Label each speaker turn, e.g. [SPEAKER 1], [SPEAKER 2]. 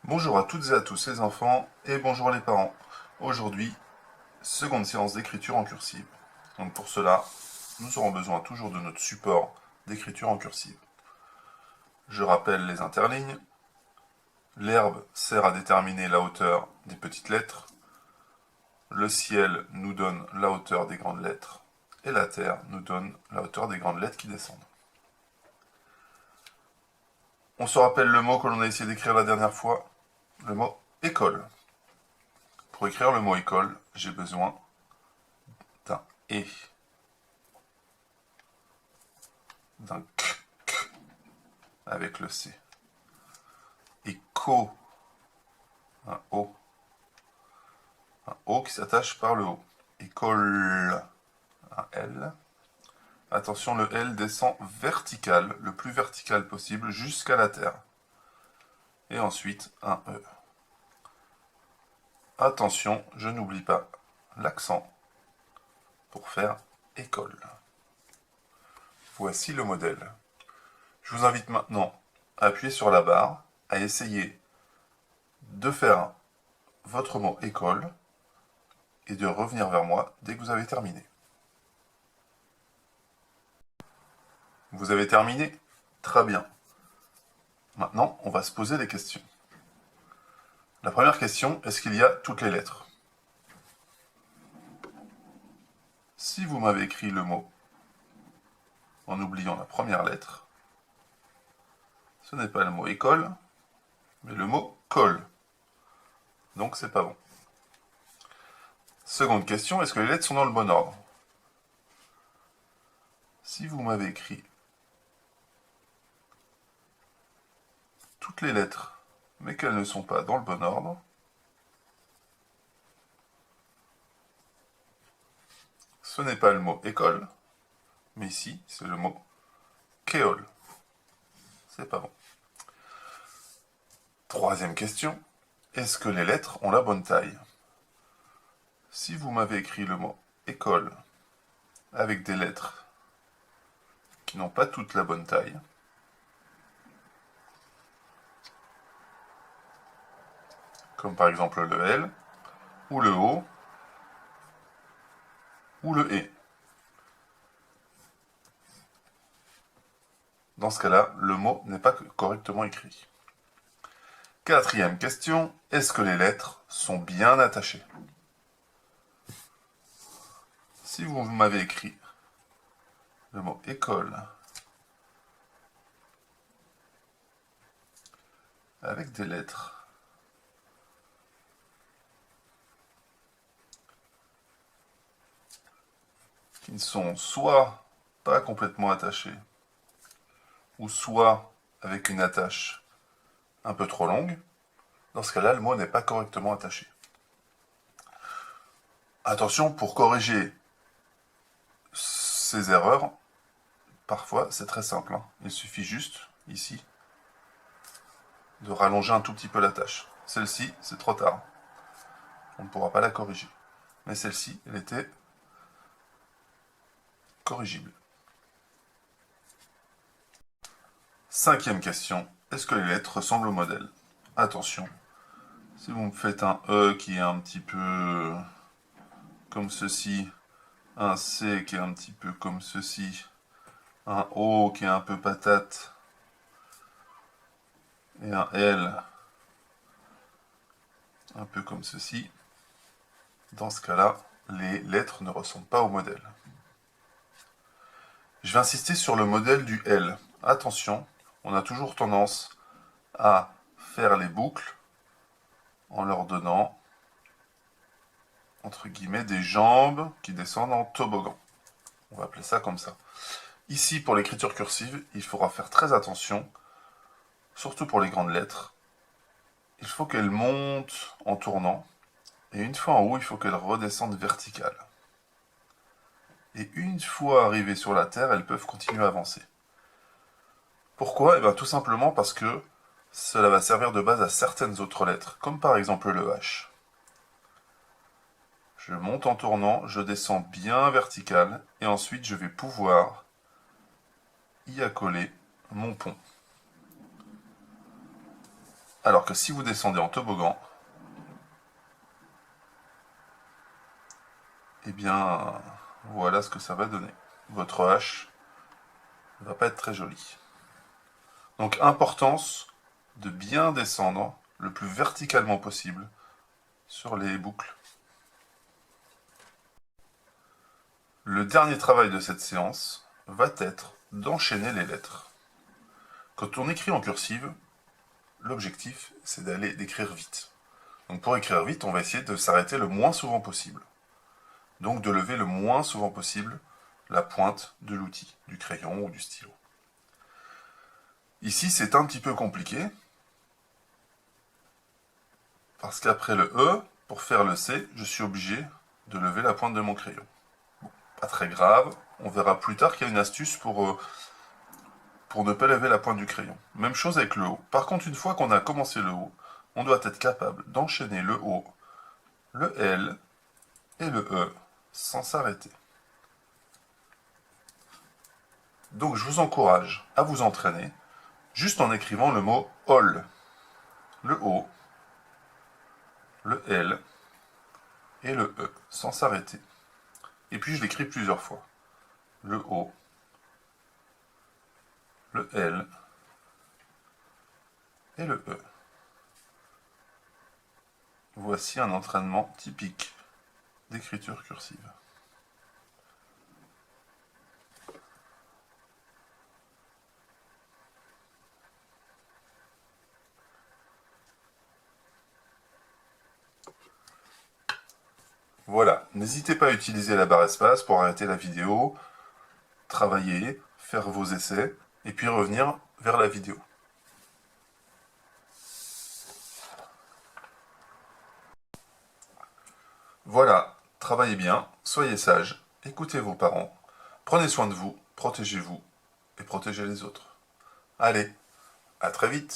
[SPEAKER 1] Bonjour à toutes et à tous les enfants et bonjour les parents. Aujourd'hui, seconde séance d'écriture en cursive. Donc pour cela, nous aurons besoin toujours de notre support d'écriture en cursive. Je rappelle les interlignes. L'herbe sert à déterminer la hauteur des petites lettres. Le ciel nous donne la hauteur des grandes lettres. Et la terre nous donne la hauteur des grandes lettres qui descendent. On se rappelle le mot que l'on a essayé d'écrire la dernière fois, le mot école. Pour écrire le mot école, j'ai besoin d'un et, d'un k avec le c. Éco, un o qui s'attache par le haut. École, un L. Attention, le L descend vertical, le plus vertical possible, jusqu'à la terre. Et ensuite, un E. Attention, je n'oublie pas l'accent pour faire école. Voici le modèle. Je vous invite maintenant à appuyer sur la barre, à essayer de faire votre mot école et de revenir vers moi dès que vous avez terminé. Vous avez terminé? Très bien. Maintenant, on va se poser des questions. La première question, est-ce qu'il y a toutes les lettres? Si vous m'avez écrit le mot en oubliant la première lettre, ce n'est pas le mot école, mais le mot colle. Donc c'est pas bon. Seconde question, est-ce que les lettres sont dans le bon ordre? Si vous m'avez écrit toutes les lettres, mais qu'elles ne sont pas dans le bon ordre, ce n'est pas le mot école, mais ici, c'est le mot kéole. C'est pas bon. Troisième question, est-ce que les lettres ont la bonne taille? Si vous m'avez écrit le mot école avec des lettres qui n'ont pas toutes la bonne taille, comme par exemple le L, ou le O, ou le E. Dans ce cas-là, le mot n'est pas correctement écrit. Quatrième question, est-ce que les lettres sont bien attachées? Si vous m'avez écrit le mot école avec des lettres qui ne sont soit pas complètement attachées, ou soit avec une attache un peu trop longue, dans ce cas-là, le mot n'est pas correctement attaché. Attention, pour corriger ces erreurs, parfois c'est très simple. Il suffit juste, ici, de rallonger un tout petit peu l'attache. Celle-ci, c'est trop tard. On ne pourra pas la corriger. Mais celle-ci, elle était corrigible. Cinquième question, est-ce que les lettres ressemblent au modèle? Attention, si vous me faites un E qui est un petit peu comme ceci, un C qui est un petit peu comme ceci, un O qui est un peu patate, et un L un peu comme ceci, dans ce cas-là, les lettres ne ressemblent pas au modèle. Je vais insister sur le modèle du L. Attention, on a toujours tendance à faire les boucles en leur donnant, entre guillemets, des jambes qui descendent en toboggan. On va appeler ça comme ça. Ici, pour l'écriture cursive, il faudra faire très attention, surtout pour les grandes lettres. Il faut qu'elles montent en tournant, et une fois en haut, il faut qu'elles redescendent verticales. Et une fois arrivées sur la terre, elles peuvent continuer à avancer. Pourquoi? Eh bien, tout simplement parce que cela va servir de base à certaines autres lettres, comme par exemple le H. Je monte en tournant, je descends bien vertical, et ensuite je vais pouvoir y accoler mon pont. Alors que si vous descendez en toboggan, eh bien, voilà ce que ça va donner. Votre hache ne va pas être très jolie. Donc, importance de bien descendre le plus verticalement possible sur les boucles. Le dernier travail de cette séance va être d'enchaîner les lettres. Quand on écrit en cursive, l'objectif, c'est d'écrire vite. Donc pour écrire vite, on va essayer de s'arrêter le moins souvent possible. Donc de lever le moins souvent possible la pointe de l'outil, du crayon ou du stylo. Ici, c'est un petit peu compliqué, parce qu'après le E, pour faire le C, je suis obligé de lever la pointe de mon crayon. Bon, pas très grave, on verra plus tard qu'il y a une astuce pour ne pas lever la pointe du crayon. Même chose avec le O. Par contre, une fois qu'on a commencé le O, on doit être capable d'enchaîner le O, le L et le E sans s'arrêter. Donc je vous encourage à vous entraîner juste en écrivant le mot all, le O, le L et le E sans s'arrêter. Et puis je l'écris plusieurs fois. Le O, le L et le E. Voici un entraînement typique d'écriture cursive. Voilà, n'hésitez pas à utiliser la barre espace pour arrêter la vidéo, travailler, faire vos essais, et puis revenir vers la vidéo. Voilà, travaillez bien, soyez sages, écoutez vos parents, prenez soin de vous, protégez-vous et protégez les autres. Allez, à très vite!